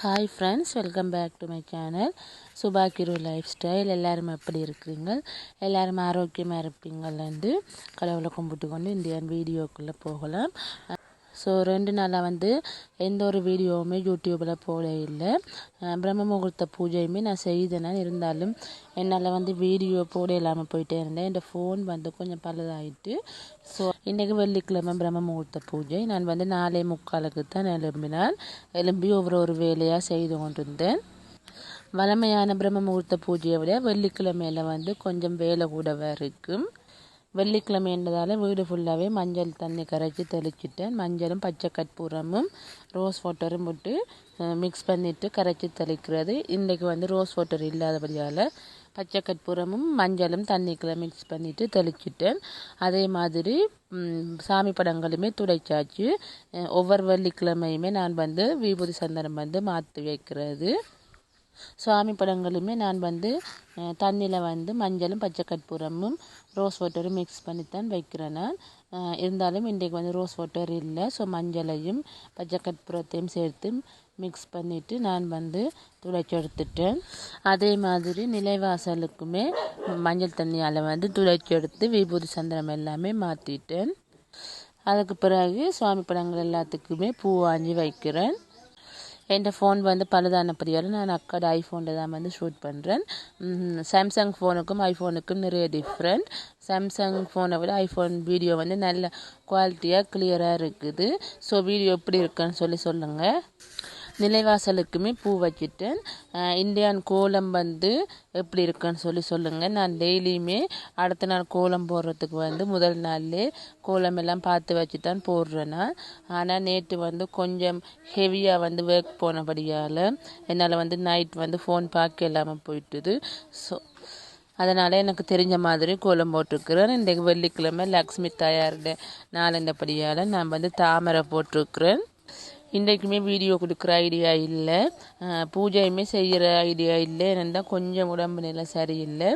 Hi friends, welcome back to my channel சுபாக்கிரு lifestyle. எல்லோரும் எப்படி இருக்கிறீங்க? எல்லோரும் ஆரோக்கியமாக இருப்பீங்கள்லேருந்து கடவுளை கும்பிட்டு கொண்டு இந்த வீடியோக்குள்ளே போகலாம். ஸோ 2 நாளாக எந்த ஒரு வீடியோவுமே யூடியூப்பில் போட இல்லை. பிரம்ம முகூர்த்த பூஜையுமே நான் செய்தேன். இருந்தாலும் என்னால் வீடியோ போட இல்லாமல் போயிட்டே இருந்தேன். என் ஃபோன் கொஞ்சம் பழுதாயிட்டு. ஸோ இன்றைக்கு வெள்ளிக்கிழமை பிரம்ம முகூர்த்த பூஜை. நான் 4:45 தான் எழும்பி ஒவ்வொரு வேலையாக செய்து கொண்டிருந்தேன். வழமையான பிரம்ம முகூர்த்த பூஜையை விட வெள்ளிக்கிழமையில் கொஞ்சம் வேலை கூடவே இருக்கும். வெள்ளிக்கிழமை என்றதால் வீடு ஃபுல்லாகவே மஞ்சள் தண்ணி கரைச்சி தெளிச்சிட்டேன். மஞ்சளும் பச்சை கற்பூரமும் ரோஸ் வாட்டரும் போட்டு மிக்ஸ் பண்ணிவிட்டு கரைச்சி தெளிக்கிறது. இன்றைக்கு ரோஸ் வாட்டர் இல்லாதபடியால் பச்சை கற்பூரமும் மஞ்சளும் தண்ணிக்குள்ளே மிக்ஸ் பண்ணிவிட்டு தெளிச்சிட்டேன். அதே மாதிரி சாமி படங்களுமே துடைச்சாச்சு. ஒவ்வொரு வெள்ளிக்கிழமையுமே நான் விபூதி சந்தனம் மாற்றி வைக்கிறது. சாமி படங்களுமே நான் தண்ணியில் மஞ்சளும் பச்சை கற்பூரமும் ரோஸ் வாட்டரும் மிக்ஸ் பண்ணித்தான் வைக்கிறேன். நான் இருந்தாலும் இன்றைக்கு ரோஸ் வாட்டர் இல்லை. ஸோ மஞ்சளையும் பச்சை கற்பூரத்தையும் சேர்த்து மிக்ஸ் பண்ணிவிட்டு நான் துடைச்சி எடுத்துட்டேன். அதே மாதிரி நிலைவாசலுக்குமே மஞ்சள் தண்ணியால் துடைச்சி எடுத்து விபூதி சந்தனம் எல்லாமே மாற்றிட்டேன். அதுக்கு பிறகு சுவாமி படங்கள் எல்லாத்துக்குமே பூ வாங்கி வைக்கிறேன். என் ஃபோன் பழுதானபடியால் நான் அக்காட ஐஃபோனில் தான் ஷூட் பண்ணுறேன். சாம்சங் ஃபோனுக்கும் ஐஃபோனுக்கும் நிறைய டிஃப்ரெண்ட். சாம்சங் ஃபோனை விட ஐஃபோன் வீடியோ நல்ல குவாலிட்டியாக கிளியராக இருக்குது. ஸோ வீடியோ எப்படி இருக்குன்னு சொல்லுங்கள். நிலைவாசலுக்குமே பூ வச்சுட்டேன். இந்தியான் கோலம் எப்படி இருக்குன்னு சொல்லுங்கள். நான் டெய்லியுமே அடுத்த நாள் கோலம் போடுறதுக்கு முதல் நாள்லே கோலம் எல்லாம் பார்த்து வச்சு தான் போடுறேன். ஆனால் நேற்று கொஞ்சம் ஹெவியாக ஒர்க் போனபடியால் என்னால் நைட் ஃபோன் பார்க்க இல்லாமல் போயிட்டுது. ஸோ அதனால் எனக்கு தெரிஞ்ச மாதிரி கோலம் போட்டிருக்கிறேன். இன்றைக்கு வெள்ளிக்கிழமை லக்ஷ்மி தாயாருடைய நாளந்தபடியால் நான் தாமரை போட்டிருக்கிறேன். இன்றைக்குமே வீடியோ கொடுக்குற ஐடியா இல்லை, பூஜையுமே செய்கிற ஐடியா இல்லை. என்னென்னா கொஞ்சம் உடம்பு நிலை சரியில்லை.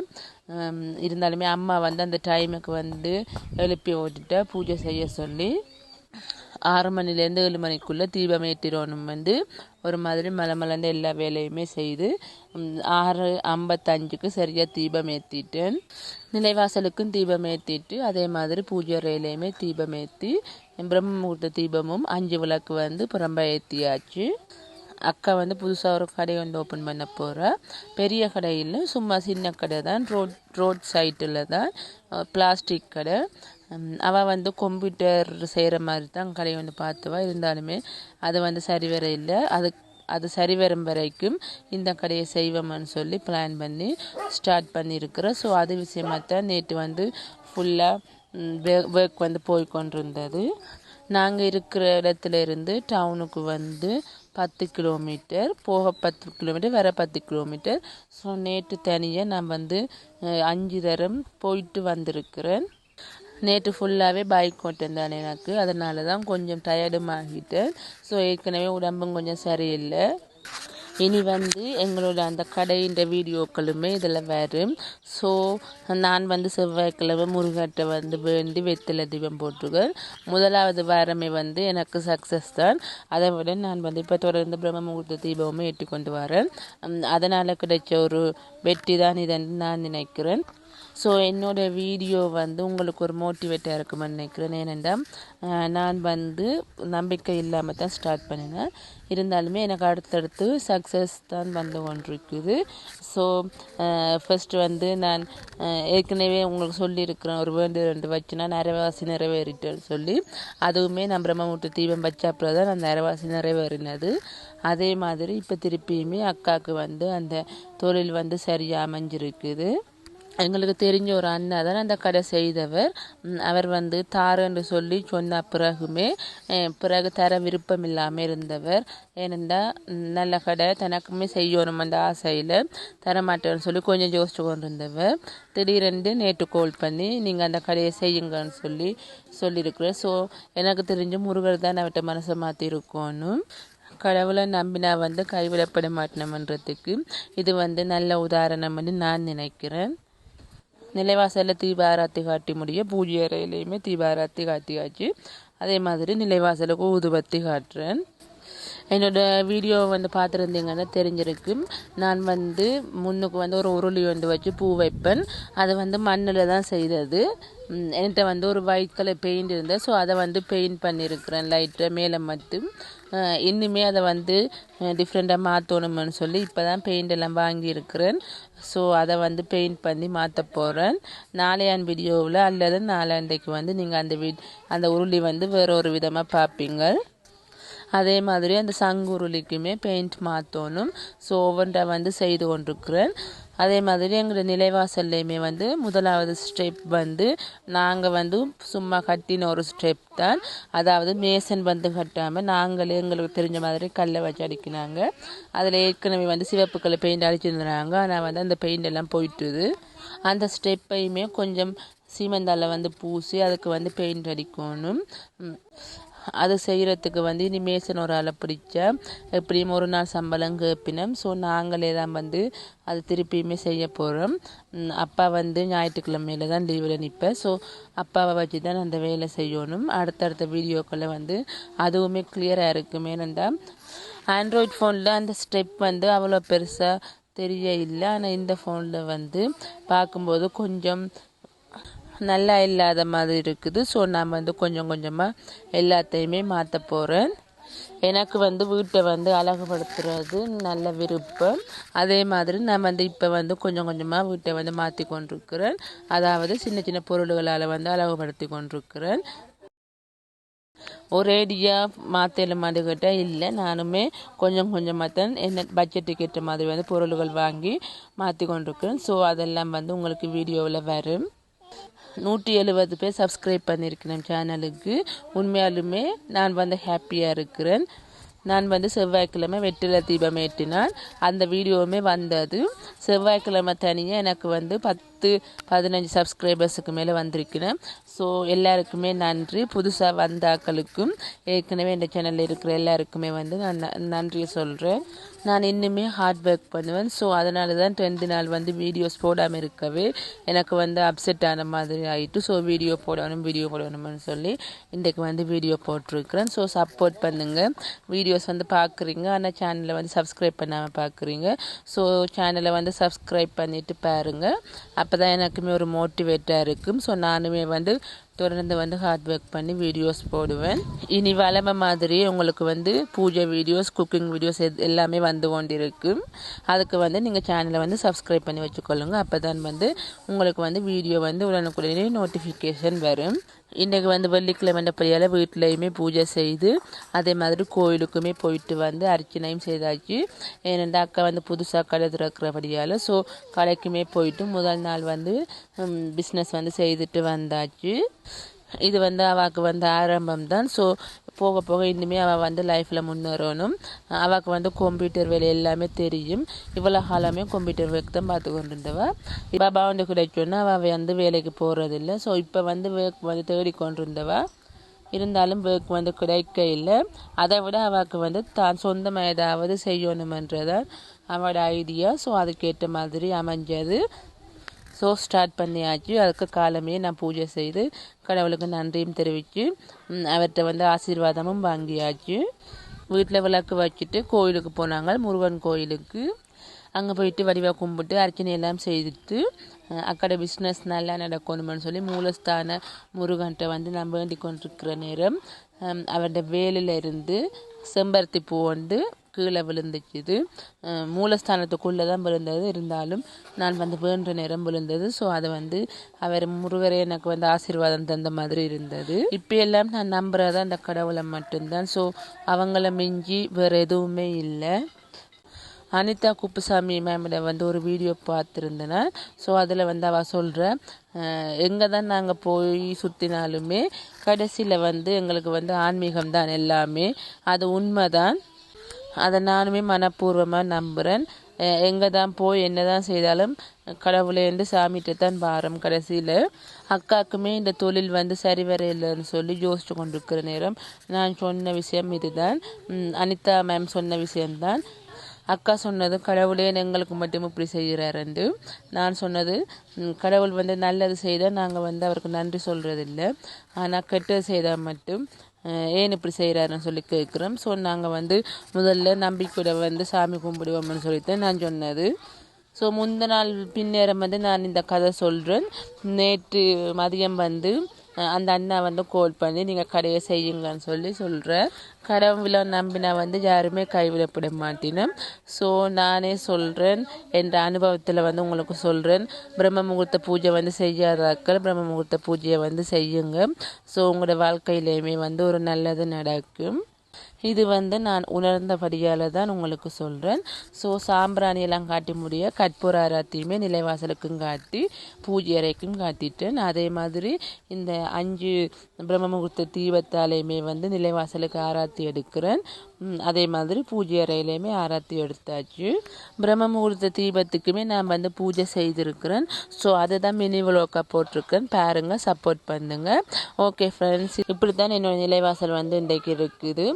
இருந்தாலுமே அம்மா அந்த டைமுக்கு எழுப்பி ஓட்டுட்டா பூஜை செய்ய சொல்லி 6 மணிலேருந்து 7 மணிக்குள்ளே தீபம் ஏற்றிடணும். ஒரு மாதிரி மலமலர்ந்து எல்லா வேலையுமே செய்து 6:55க்கு சரியாக தீபம் ஏற்றிட்டேன். நிலைவாசலுக்கும் தீபம் ஏற்றிட்டு அதே மாதிரி பூஜை அறையிலையுமே தீபம் ஏற்றி பிரம்ம முகூர்த்த தீபமும் 5 விளக்கு புறம்ப ஏற்றியாச்சு. அக்கா புதுசாக ஒரு கடை ஓப்பன் பண்ண போகிறா. பெரிய கடையில் சும்மா சின்ன கடை தான், ரோட் சைட்டில் தான், பிளாஸ்டிக் கடை. அவள் கம்ப்யூட்டர் செய்கிற மாதிரி தான் கடை பார்த்துவா. இருந்தாலுமே அது சரி வர இல்லை. அது சரி வரும் வரைக்கும் இந்த கடையை செய்வோம்னு சொல்லி பிளான் பண்ணி ஸ்டார்ட் பண்ணியிருக்கிறேன். ஸோ அது விஷயமாக தான் நேற்று ஃபுல்லாக ஒர்க் போய் கொண்டிருந்தது. நாங்கள் இருக்கிற இடத்துல இருந்து டவுனுக்கு 10 கிலோமீட்டர், போக 10 கிலோமீட்டர், வர 10 கிலோமீட்டர். ஸோ நேற்று தனியாக நான் 5 தரம் போயிட்டு வந்திருக்கிறேன். நேற்று ஃபுல்லாகவே பைக் ஓட்டிருந்தேன் எனக்கு. அதனால தான் கொஞ்சம் டயர்டும் ஆகிட்டேன். ஸோ ஏற்கனவே உடம்பும் கொஞ்சம் சரியில்லை. இனி எங்களோட அந்த கடையின் வீடியோக்களுமே இதில் வரும். ஸோ நான் செவ்வாய்க்கிழமை முருகட்டை வேண்டி வெற்றிலை தீபம் போட்டிருக்கேன். முதலாவது வாரமே எனக்கு சக்ஸஸ் தான். அதை விட நான் இப்போ தொடர்ந்து பிரம்ம முகூர்த்த தீபமே ஏற்றி கொண்டு வரேன். அதனால் கிடைச்ச ஒரு வெற்றி தான் இதென்று நான் நினைக்கிறேன். ஸோ என்னோடய வீடியோ உங்களுக்கு ஒரு மோட்டிவேட்டாக இருக்குமென்னு நினைக்கிறேன். ஏனென்றால் நான் நம்பிக்கை இல்லாமல் தான் ஸ்டார்ட் பண்ணினேன். இருந்தாலுமே எனக்கு அடுத்தடுத்து சக்ஸஸ் தான் கொண்டிருக்குது. ஸோ ஃபஸ்ட்டு நான் ஏற்கனவே உங்களுக்கு சொல்லியிருக்கிறேன், ஒரு 2 வச்சுனா நிறைவாசி நிறைவேறிட்டேன்னு சொல்லி. அதுவுமே நான் பிரம்ம முகூர்த்த தீபம் வச்சப்போ தான் அந்த நிறைவாசி நிறைவேறினது. அதே மாதிரி இப்போ திருப்பியுமே அக்காவுக்கு அந்த தொழில் சரியாக அமைஞ்சிருக்குது. எங்களுக்கு தெரிஞ்ச ஒரு அண்ணா தான் அந்த கடை செய்தவர். அவர் தாரன்னு சொல்லி சொன்ன பிறகு தர விருப்பம் இல்லாமல் இருந்தவர். ஏனென்றால் நல்ல கடை தனக்குமே செய்யணும் அந்த ஆசையில் தரமாட்டேன்னு சொல்லி கொஞ்சம் யோசிச்சு கொண்டு இருந்தவர். திடீரென்று நேற்று கால் பண்ணி நீங்கள் அந்த கடையை செய்யுங்கன்னு சொல்லியிருக்கிறேன். ஸோ எனக்கு தெரிஞ்ச முருகர் தான் அவர்கிட்ட மனசை மாற்றி இருக்கணும். கடவுளை நம்பினா கைவிடப்பட மாட்டேனன்றதுக்கு இது நல்ல உதாரணம்னு நான் நினைக்கிறேன். நிலைவாசலில் தீபாராத்தி காட்டி முடிய பூஜை அறையிலையுமே தீபாராத்தி காட்டியாச்சு. அதே மாதிரி நிலைவாசலுக்கு ஊதுபத்தி காட்டுறேன். என்னோட வீடியோ வந்து பார்த்துருந்தீங்கன்னா தெரிஞ்சிருக்கும். நான் வந்து முன்னுக்கு வந்து ஒரு உருளி வந்து வச்சு பூ வைப்பேன். அது வந்து மண்ணில் தான் செய்தது. என்கிட்ட வந்து ஒரு ஒயிட் கலர் பெயிண்ட் இருந்தது. ஸோ அதை வந்து பெயிண்ட் பண்ணியிருக்கிறேன் லைட்டாக மேலே மட்டும். இன்னுமே அதை வந்து டிஃப்ரெண்ட்டாக மாற்றணும்னு சொல்லி இப்போ தான் பெயிண்ட் எல்லாம் வாங்கியிருக்கிறேன். ஸோ அதை வந்து பெயிண்ட் பண்ணி மாற்ற போகிறேன். நாளையான் வீடியோவில் அல்லது நாளாண்டைக்கு வந்து நீங்கள் அந்த உருளி வந்து வேற ஒரு விதமாக பார்ப்பீங்க. அதே மாதிரி அந்த சங்குருளிக்குமே பெயிண்ட் மாற்றணும். ஸோ ஒவ்வொன்றை வந்து செய்து கொண்டிருக்கிறேன். அதே மாதிரி எங்களோட நிலைவாசல்லையுமே வந்து முதலாவது ஸ்டெப் வந்து நாங்கள் வந்து சும்மா கட்டின ஒரு ஸ்டெப் தான். அதாவது மேசன் வந்து கட்டாமல் நாங்களே எங்களுக்கு தெரிஞ்ச மாதிரி கல்லை வச்சு அடிக்கினாங்க. அதில் ஏற்கனவே வந்து சிவப்பு கலர் பெயிண்ட் அடிச்சிருந்தாங்க. ஆனால் வந்து அந்த பெயிண்ட் எல்லாம் போயிட்டுது. அந்த ஸ்டெப்பையுமே கொஞ்சம் சீமெந்தால வந்து பூசி அதுக்கு வந்து பெயிண்ட் அடிக்கணும். அது செய்கிறதுக்கு வந்து இனி மேசன் ஒரு ஆளை பிடிச்சா எப்படியும் ஒரு நாள் சம்பளம் கேட்பினோம். ஸோ நாங்களே தான் வந்து அது திருப்பியுமே செய்ய போகிறோம். அப்பா வந்து ஞாயிற்றுக்கிழமையில தான் லீவில் நிற்பேன். ஸோ அப்பாவை வச்சு தான் அந்த வேலை செய்யணும். அடுத்தடுத்த வீடியோக்களை வந்து அதுவுமே கிளியராக இருக்கும். ஏனென்றால் ஆண்ட்ராய்ட் ஃபோனில் அந்த ஸ்டெப் வந்து அவ்வளோ பெருசாக தெரிய இல்லை. ஆனால் இந்த ஃபோனில் வந்து பார்க்கும்போது கொஞ்சம் நல்லா இல்லாத மாதிரி இருக்குது. ஸோ நான் வந்து கொஞ்சம் கொஞ்சமாக எல்லாத்தையுமே மாற்ற போகிறேன். எனக்கு வந்து வீட்டை வந்து அழகுபடுத்துறது நல்ல விருப்பம். அதே மாதிரி நான் வந்து இப்போ வந்து கொஞ்சம் கொஞ்சமாக வீட்டை வந்து மாற்றி கொண்டிருக்கிறேன். அதாவது சின்ன சின்ன பொருள்களால் வந்து அழகுபடுத்தி கொண்டிருக்கிறேன். ஒரேடியாக மாற்றலுமான்னு கேட்டால் இல்லை. நானுமே கொஞ்சம் கொஞ்சமாக தான் என்ன பட்ஜெட்டுக்கு ஏற்ற மாதிரி வந்து பொருள்கள் வாங்கி மாற்றி கொண்டிருக்கிறேன். ஸோ அதெல்லாம் வந்து உங்களுக்கு வீடியோவில் வரும். 170 பேர் சப்ஸ்கிரைப் பண்ணியிருக்கிறேன் சேனலுக்கு. உண்மையாலுமே நான் வந்து ஹாப்பியாக இருக்கிறேன். நான் வந்து செவ்வாய்க்கிழமை வெற்றிலை தீபம் ஏற்றினான். அந்த வீடியோவுமே வந்தது. செவ்வாய்க்கிழமை தனியாக எனக்கு வந்து 10-15 சப்ஸ்கிரைபர்ஸுக்கு மேலே வந்திருக்கிறேன். ஸோ எல்லாருக்குமே நன்றி. புதுசாக வந்த ஆக்களுக்கும் ஏற்கனவே இந்த சேனலில் இருக்கிற எல்லாருக்குமே வந்து நான் நன்றி சொல்கிறேன். நான் இன்னுமே ஹார்ட் ஒர்க் பண்ணுவேன். ஸோ அதனால தான் 2 நாள் வந்து வீடியோஸ் போடாமல் இருக்கவே எனக்கு வந்து அப்செட் ஆன மாதிரி ஆகிட்டு. ஸோ வீடியோ போடணும்னு சொல்லி இன்றைக்கு வந்து வீடியோ போட்டிருக்கிறேன். ஸோ சப்போர்ட் பண்ணுங்கள். வீடியோஸ் வந்து பார்க்குறீங்க, ஆனால் சேனலை வந்து சப்ஸ்கிரைப் பண்ணாமல் பார்க்குறீங்க. ஸோ சேனலை வந்து சப்ஸ்கிரைப் பண்ணிவிட்டு பாருங்கள். அப்போ தான் எனக்குமே ஒரு மோட்டிவேட்டாக இருக்கும். ஸோ நானுமே வந்து தொடர்ந்து வந்து ஹார்ட் ஒர்க் பண்ணி வீடியோஸ் போடுவேன். இனி வளமை மாதிரி உங்களுக்கு வந்து பூஜை வீடியோஸ், குக்கிங் வீடியோஸ் எல்லாமே வந்து கொண்டிருக்கும். அதுக்கு வந்து நீங்கள் சேனலை வந்து சப்ஸ்கிரைப் பண்ணி வச்சுக்கொள்ளுங்க. அப்போ தான் வந்து உங்களுக்கு வந்து வீடியோ வந்து உடனுக்குடனே நோட்டிஃபிகேஷன் வரும். இன்றைக்கு வந்து வெள்ளிக்கிழமைன்றபடியால் வீட்டிலையுமே பூஜை செய்து அதே மாதிரி கோயிலுக்குமே போயிட்டு வந்து அர்ச்சனையும் செய்தாச்சு. ஏனென்றால் அக்கா வந்து புதுசாக கடை திறக்கிறபடியால் ஸோ கடைக்குமே போயிட்டு முதல் நாள் வந்து பிஸ்னஸ் வந்து செய்துட்டு வந்தாச்சு. இது வந்து அவளுக்கு வந்து ஆரம்பம் தான். ஸோ போக போக இன்னுமே அவள் வந்து லைஃப்பில் முன்னேறணும். அவளுக்கு வந்து கம்ப்யூட்டர் வேலை எல்லாமே தெரியும். இவ்வளோ காலமே கம்ப்யூட்டர் ஒர்க் தான் பார்த்து கொண்டு இருந்தவா. பாபா வந்து கிடைச்சோன்னா அவள் வந்து வேலைக்கு போகிறதில்ல. ஸோ இப்போ வந்து ஒர்க் வந்து தேடிக்கொண்டு இருந்தவா. இருந்தாலும் ஒர்க் வந்து கிடைக்க இல்லை. அதை விட அவளுக்கு வந்து தான் சொந்தமாக ஏதாவது செய்யணுமன்றதான் அவளோட ஐடியா. ஸோ அதுக்கேற்ற மாதிரி அமைஞ்சது. ஸோ ஸ்டார்ட் பண்ணியாச்சு. அதுக்கு காலமே நான் பூஜை செய்து கடவுளுக்கு நன்றியும் தெரிவித்து அவர்கிட்ட வந்து ஆசீர்வாதமும் வாங்கியாச்சு. வீட்டில் விளக்கு வச்சுட்டு கோயிலுக்கு போனாங்க, முருகன் கோயிலுக்கு. அங்கே போயிட்டு வடிவாக கும்பிட்டு அர்ச்சனை எல்லாம் செய்துட்டு அக்கடை பிஸ்னஸ் நல்லா நடக்கணும்னு சொல்லி மூலஸ்தான முருகன்கிட்ட வந்து நான் வேண்டிக் கொண்டிருக்கிற நேரம் அவருடைய வேலில் இருந்து செம்பருத்தி பூ வந்து கீழே விழுந்துச்சுது. மூலஸ்தானத்துக்குள்ளே தான் விழுந்தது. இருந்தாலும் நான் வந்து வேண்ட நேரம் விழுந்தது. ஸோ அதை வந்து அவர் முருகரே எனக்கு வந்து ஆசீர்வாதம் தந்த மாதிரி இருந்தது. இப்போ எல்லாம் நான் நம்புறது அந்த கடவுளை மட்டும்தான். ஸோ அவங்கள மிஞ்சி வேறு எதுவுமே இல்லை. அனிதா குப்புசாமி மேமிட வந்து ஒரு வீடியோ பார்த்துருந்தேன். ஸோ அதில் வந்து அவள் சொல்கிறேன், எங்கே தான் நாங்கள் போய் சுற்றினாலுமே கடைசியில் வந்து எங்களுக்கு வந்து ஆன்மீகம் தான் எல்லாமே. அது உண்மைதான். அதை நானுமே மனப்பூர்வமாக நம்புகிறேன். எங்கே தான் போய் என்ன தான் செய்தாலும் கடவுளேந்து சாமிகிட்ட தான் பாரம். கடைசியில் அக்காவுக்குமே இந்த தொழில் வந்து சரி வர இல்லைன்னு சொல்லி யோசிச்சு கொண்டிருக்கிற நேரம் நான் சொன்ன விஷயம் இதுதான். அனிதா மேம் சொன்ன விஷயம்தான். அக்கா சொன்னது கடவுளே எங்களுக்கு மட்டும் இப்படி செய்கிறாருண்டு. நான் சொன்னது கடவுள் வந்து நல்லது செய்தால் நாங்கள் வந்து அவருக்கு நன்றி சொல்கிறதில்ல. ஆனால் கெட்டது செய்தால் மட்டும் ஏன் இப்படி செய்கிறாருன்னு சொல்லி கேட்குறோம். ஸோ நாங்கள் வந்து முதல்ல நம்பிக்கையோட வந்து சாமி கும்பிடுவோம்னு சொல்லிட்டு நான் சொன்னது. ஸோ முந்த நாள் பின்னேரம் வந்து நான் இந்த கதை சொல்கிறேன். நேற்று மதியம் வந்து அந்த அண்ணா வந்து கால் பண்ணி நீங்கள் கடையை செய்யுங்கன்னு சொல்கிறேன். கடவுளை நம்பினா வந்து யாருமே கைவிடப்பட மாட்டினோம். ஸோ நானே சொல்கிறேன், என்ற அனுபவத்தில் வந்து உங்களுக்கு சொல்கிறேன். பிரம்ம முகூர்த்த பூஜை வந்து செய்யாதாக்கள் பிரம்ம முகூர்த்த பூஜையை வந்து செய்யுங்க. ஸோ உங்களோட வாழ்க்கையிலையுமே வந்து ஒரு நல்லது நடக்கும். இது வந்து நான் உணர்ந்தபடியால் தான் உங்களுக்கு சொல்கிறேன். ஸோ சாம்பிராணியெல்லாம் காட்டி முடிய கற்பூர ஆராத்தியுமே நிலைவாசலுக்கும் காட்டி பூஜை அறைக்கும் காட்டிட்டேன். அதே மாதிரி இந்த 5 பிரம்ம முகூர்த்த தீபத்தாலையுமே வந்து நிலைவாசலுக்கு ஆராத்தி எடுக்கிறேன். அதே மாதிரி பூஜை அறையிலையுமே ஆராத்தி எடுத்தாச்சு. பிரம்ம முகூர்த்த தீபத்துக்குமே நான் வந்து பூஜை செய்திருக்கிறேன். ஸோ அதை தான் மினி விலோக்காக போட்டிருக்கேன். பாருங்கள், சப்போர்ட் பண்ணுங்க. ஓகே ஃப்ரெண்ட்ஸ், இப்படி தான் என்னோட நிலைவாசல் வந்து இன்றைக்கு இருக்குது.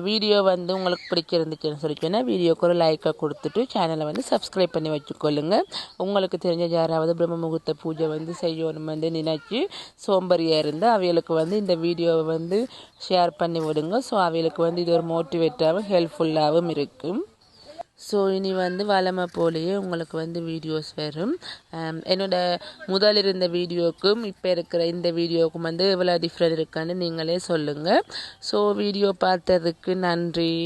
வீடியோ வந்து உங்களுக்கு பிடிச்சிருந்துச்சுன்னு சொல்லிச்சோன்னா வீடியோக்கு ஒரு லைக்கை கொடுத்துட்டு சேனலை வந்து சப்ஸ்கிரைப் பண்ணி வச்சுக்கொள்ளுங்க. உங்களுக்கு தெரிஞ்ச யாராவது பிரம்ம முகூர்த்த பூஜை வந்து செய்யணும் வந்து நினைச்சு சோம்பறியாக இருந்தால் அவைகளுக்கு வந்து இந்த வீடியோவை வந்து ஷேர் பண்ணி விடுங்க. ஸோ அவைகளுக்கு வந்து இது ஒரு மோட்டிவேட்டாகவும் ஹெல்ப்ஃபுல்லாகவும் இருக்கும். ஸோ இனி வந்து வளமை போலேயே உங்களுக்கு வந்து வீடியோஸ் வரும். என்னோட முதல் இருந்த வீடியோக்கும் இப்போ இருக்கிற இந்த வீடியோவுக்கும் வந்து எவ்வளோ டிஃப்ரெண்ட் இருக்குன்னு நீங்களே சொல்லுங்கள். ஸோ வீடியோ பார்த்ததுக்கு நன்றி.